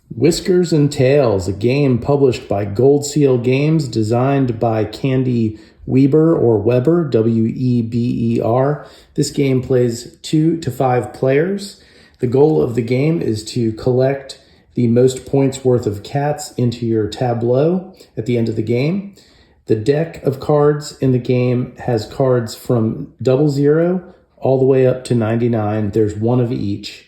Whiskers and Tails, a game published by Gold Seal Games, designed by Candy Weber or Weber, W-E-B-E-R. This game plays 2 to 5 players. The goal of the game is to collect the most points worth of cats into your tableau at the end of the game. The deck of cards in the game has cards from 00 all the way up to 99. There's one of each.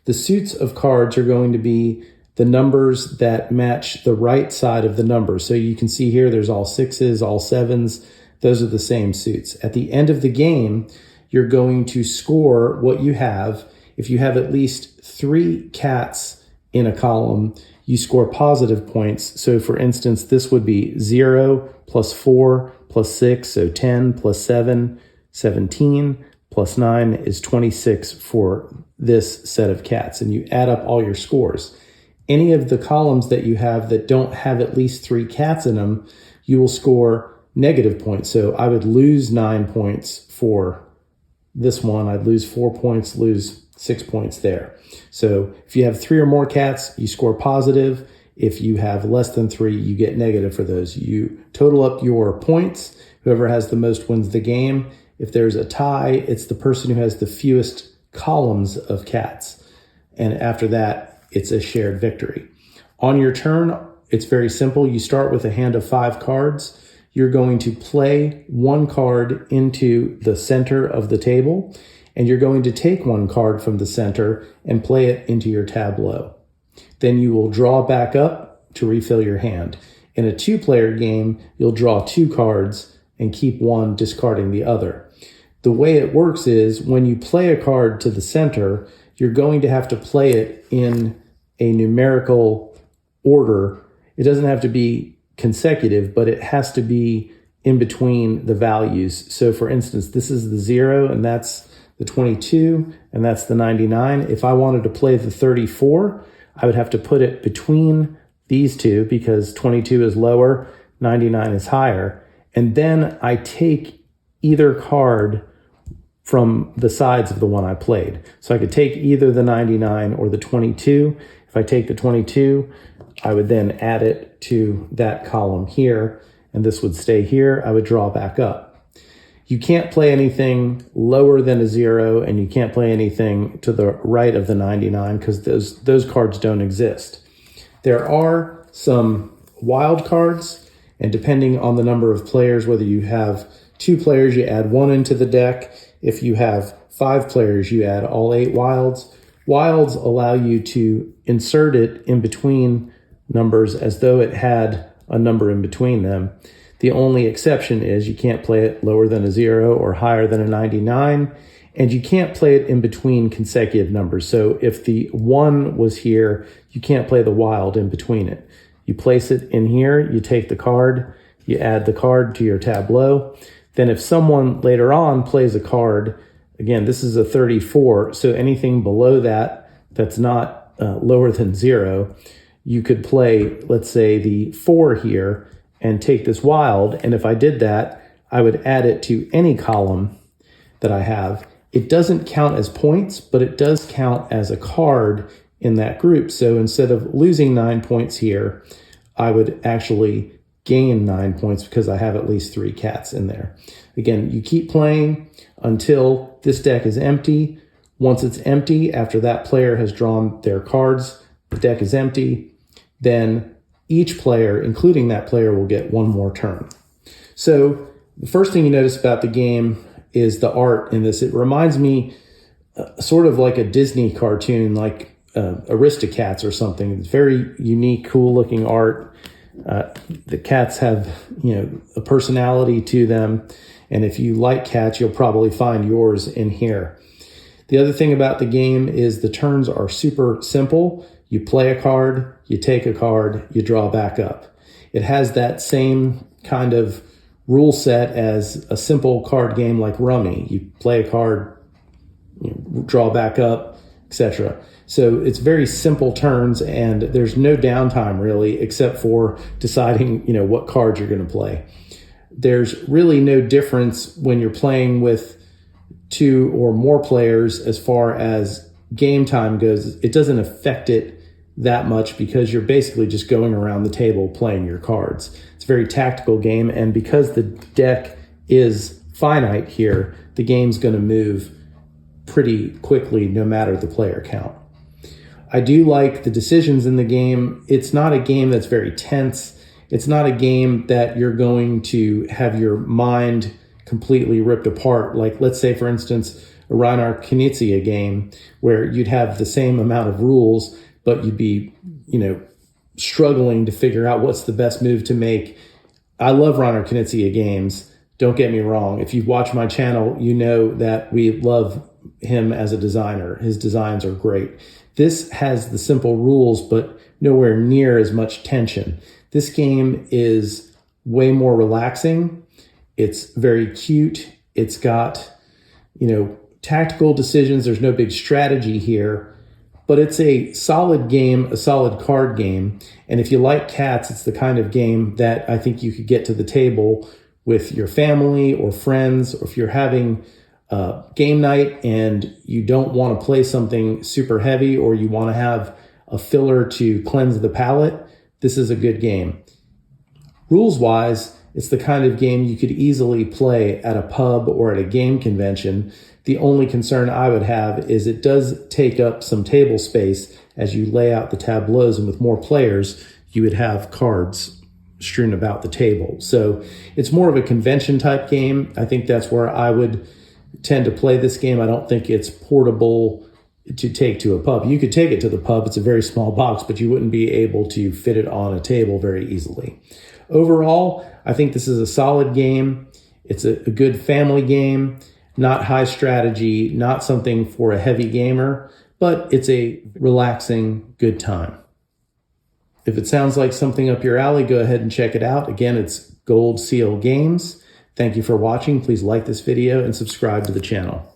The suits of cards are going to be the numbers that match the right side of the number. So you can see here there's all 6s, all 7s. Those are the same suits. At the end of the game, you're going to score what you have. If you have at least 3 cats in a column, you score positive points. So for instance, this would be 0 plus 4 plus 6, so 10 plus 7, 17 plus 9 is 26 for this set of cats. And you add up all your scores. Any of the columns that you have that don't have at least 3 cats in them, you will score negative points. So I would lose 9 points for this one. I'd lose 4 points, lose 6 points there. So if you have 3 or more cats, you score positive. If you have less than 3, you get negative for those. You total up your points. Whoever has the most wins the game. If there's a tie, it's the person who has the fewest columns of cats. And after that, it's a shared victory. On your turn, it's very simple. You start with a hand of 5 cards. You're going to play 1 card into the center of the table, and you're going to take 1 card from the center and play it into your tableau. Then you will draw back up to refill your hand. In a 2-player game, you'll draw 2 cards and keep 1, discarding the other. The way it works is when you play a card to the center, you're going to have to play it in a numerical order. It doesn't have to be consecutive, but it has to be in between the values. So for instance, this is the 0 and that's the 22 and that's the 99. If I wanted to play the 34, I would have to put it between these two because 22 is lower, 99 is higher. And then I take either card from the sides of the one I played. So I could take either the 99 or the 22. If I take the 22, I would then add it to that column here, and this would stay here. I would draw back up. You can't play anything lower than a 0, and you can't play anything to the right of the 99 because those cards don't exist. There are some wild cards, and depending on the number of players, whether you have 2 players, you add 1 into the deck. If you have 5 players, you add all 8 wilds. Wilds allow you to insert it in between numbers as though it had a number in between them. The only exception is you can't play it lower than a 0 or higher than a 99, and you can't play it in between consecutive numbers. So if the 1 was here, you can't play the wild in between it. You place it in here, you take the card, you add the card to your tableau. Then if someone later on plays a card, again, this is a 34, so anything below that that's not lower than 0, you could play, let's say, the 4 here and take this wild. And if I did that, I would add it to any column that I have. It doesn't count as points, but it does count as a card in that group. So instead of losing 9 points here, I would actually gain 9 points because I have at least 3 cats in there. Again, you keep playing until this deck is empty. Once it's empty, after that player has drawn their cards, the deck is empty, then each player, including that player, will get 1 more turn. So the first thing you notice about the game is the art in this. It reminds me sort of like a Disney cartoon, like Aristocats or something. It's very unique, cool looking art. The cats have, a personality to them. And if you like cats, you'll probably find yours in here. The other thing about the game is the turns are super simple. You play a card, you take a card, you draw back up. It has that same kind of rule set as a simple card game like Rummy. You play a card, draw back up, etc. So it's very simple turns, and there's no downtime really, except for deciding, what cards you're going to play. There's really no difference when you're playing with 2 or more players as far as game time goes. It doesn't affect it that much because you're basically just going around the table playing your cards. It's a very tactical game, and because the deck is finite here, the game's going to move pretty quickly no matter the player count. I do like the decisions in the game. It's not a game that's very tense. It's not a game that you're going to have your mind completely ripped apart. Like, let's say, for instance, a Reinar Knizia game where you'd have the same amount of rules, but you'd be, struggling to figure out what's the best move to make. I love Reinar Knizia games. Don't get me wrong. If you've watched my channel, you know that we love him as a designer. His designs are great. This has the simple rules, but nowhere near as much tension. This game is way more relaxing. It's very cute. It's got, tactical decisions. There's no big strategy here, but it's a solid game, a solid card game. And if you like cats, it's the kind of game that I think you could get to the table with your family or friends, or if you're having game night and you don't want to play something super heavy, or you want to have a filler to cleanse the palate, this is a good game. Rules-wise, it's the kind of game you could easily play at a pub or at a game convention. The only concern I would have is it does take up some table space as you lay out the tableaus, and with more players, you would have cards strewn about the table. So it's more of a convention type game. I think that's where I would tend to play this game. I don't think it's portable to take to a pub. You could take it to the pub. It's a very small box, but you wouldn't be able to fit it on a table very easily. Overall, I think this is a solid game. It's a good family game, not high strategy, not something for a heavy gamer, but it's a relaxing, good time. If it sounds like something up your alley, go ahead and check it out. Again, it's Gold Seal Games. Thank you for watching. Please like this video and subscribe to the channel.